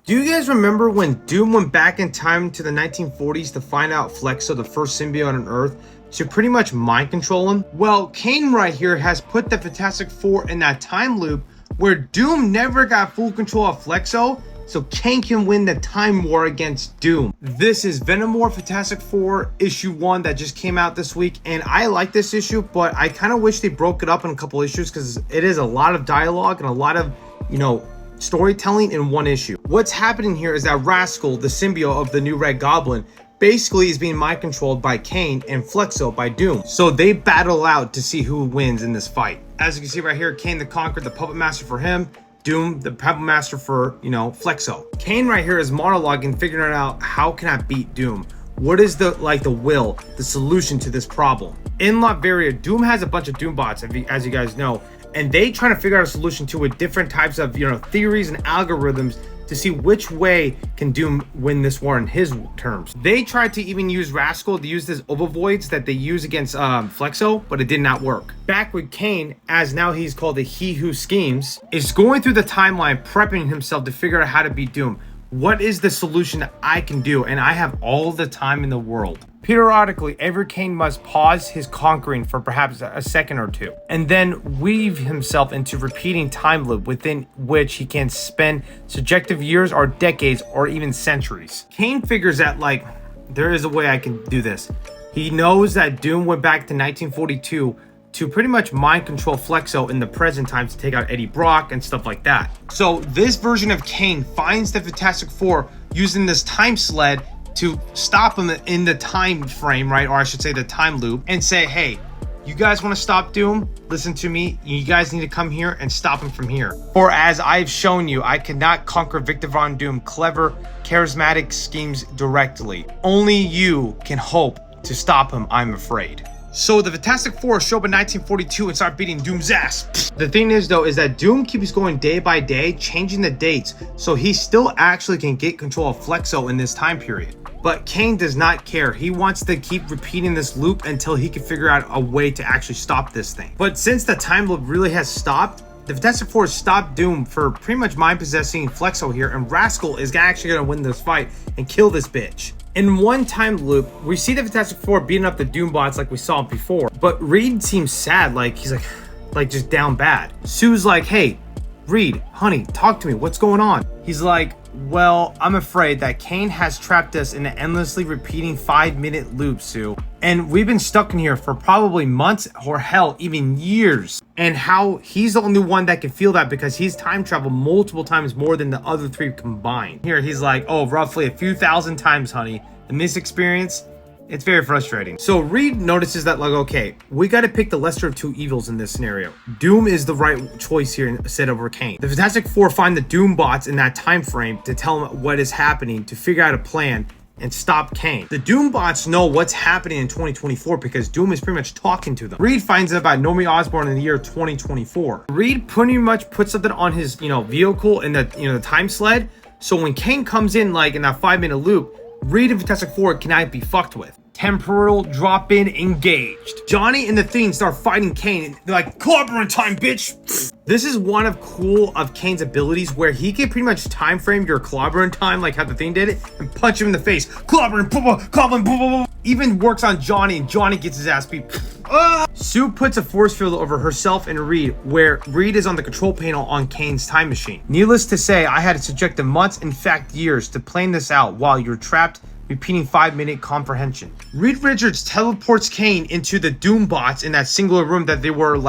Do you guys remember when Doom went back in time to the 1940s to find out Flexo, the first symbiote on Earth, to pretty much mind control him? Well, Kang right here has put the Fantastic Four in that time loop where Doom never got full control of Flexo, so Kang can win the time war against Doom. This is Venom War Fantastic Four issue 1 that just came out this week, and I like this issue, but I kind of wish they broke it up in a couple issues because it is a lot of dialogue and a lot of, storytelling in one issue. What's happening here is that Rascal, the symbiote of the new Red Goblin, basically is being mind controlled by Kang and Flexo by Doom. So they battle out to see who wins in this fight. As you can see right here, Kang the Conqueror, the puppet master for him, Doom, the puppet master for, Flexo. Kang right here is monologuing, figuring out how can I beat Doom? What is the will, the solution to this problem? In Latveria, Doom has a bunch of Doom bots, as you guys know, and they trying to figure out a solution to it, different types of theories and algorithms to see which way can Doom win this war in his terms. They tried to even use Rascal to use this overvoids that they use against Flexo, but it did not work. Back with Kang, as now he's called the He Who Schemes, is going through the timeline, prepping himself to figure out how to beat Doom. What is the solution that I can do? And I have all the time in the world. Periodically, every Kang must pause his conquering for perhaps a second or two, and then weave himself into repeating time loop within which he can spend subjective years or decades or even centuries. Kang figures that there is a way I can do this. He knows that Doom went back to 1942 to pretty much mind control Flexo in the present time to take out Eddie Brock and stuff like that. So this version of Kang finds the Fantastic Four using this time sled to stop him in the time frame, right? Or I should say the time loop, and say, hey, you guys want to stop Doom? Listen to me. You guys need to come here and stop him from here. For as I've shown you, I cannot conquer Victor Von Doom clever, charismatic schemes directly. Only you can hope to stop him, I'm afraid. So the Fantastic Four show up in 1942 and start beating Doom's ass. The thing is though, is that Doom keeps going day by day, changing the dates, so he still actually can get control of Flexo in this time period. But Kang does not care. He wants to keep repeating this loop until he can figure out a way to actually stop this thing. But since the time loop really has stopped, the Fantastic Four stopped Doom for pretty much mind-possessing Flexo here, and Rascal is actually going to win this fight and kill this bitch. In one time loop, we see the Fantastic Four beating up the Doom bots like we saw before, but Reed seems sad, he's just down bad. Sue's like, hey, Reed, honey, talk to me, what's going on? He's like, well, I'm afraid that Kang has trapped us in an endlessly repeating 5-minute loop, Sue. And we've been stuck in here for probably months or hell, even years. And how he's the only one that can feel that because he's time traveled multiple times more than the other three combined. Here, he's like, oh, roughly a few thousand times, honey. In this experience, it's very frustrating. So Reed notices that okay, we got to pick the lesser of two evils in this scenario. Doom is the right choice here instead of Kang. The Fantastic Four find the Doom bots in that time frame to tell them what is happening, to figure out a plan and stop Kang. The Doom bots know what's happening in 2024 because Doom is pretty much talking to them. Reed finds out about Nomi Osborn in the year 2024. Reed pretty much puts something on his vehicle in the the time sled, so when Kang comes in in that 5-minute loop, Reed and Fantastic Four cannot be fucked with. Temporal drop-in engaged. Johnny and the Fiend start fighting Kang. They're like, clobbering time, bitch. This is one of Kang's abilities where he can pretty much time frame your clobbering time like how the Fiend did it and punch him in the face. Clobbering, clobbering, even works on Johnny and Johnny gets his ass beat. Sue puts a force field over herself and Reed, where Reed is on the control panel on Kang's time machine. Needless to say, I had to subject the months, in fact years, to plan this out while you're trapped repeating 5-minute comprehension. Reed Richards teleports Kang into the Doom bots in that singular room that they were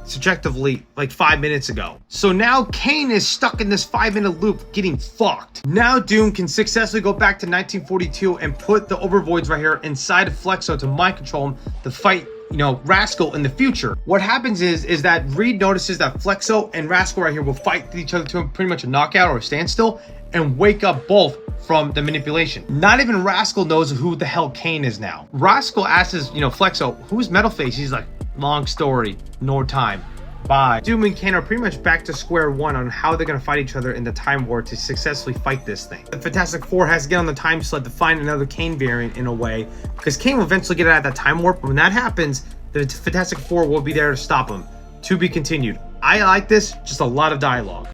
subjectively 5 minutes ago. So now Kang is stuck in this 5-minute loop getting fucked. Now Doom can successfully go back to 1942 and put the overvoids right here inside of Flexo to mind control him to fight Rascal in the future. What happens is that Reed notices that Flexo and Rascal right here will fight each other to pretty much a knockout or a standstill and wake up both from the manipulation. Not even Rascal knows who the hell Kang is now. Rascal asks Flexo, who's Metalface? He's like, long story, no time. Bye. Doom and Kang are pretty much back to square one on how they're gonna fight each other in the time war to successfully fight this thing. The Fantastic Four has to get on the time sled to find another Kang variant in a way, because Kang will eventually get out of that time warp, but when that happens, the Fantastic Four will be there to stop him. To be continued. I like this, just a lot of dialogue.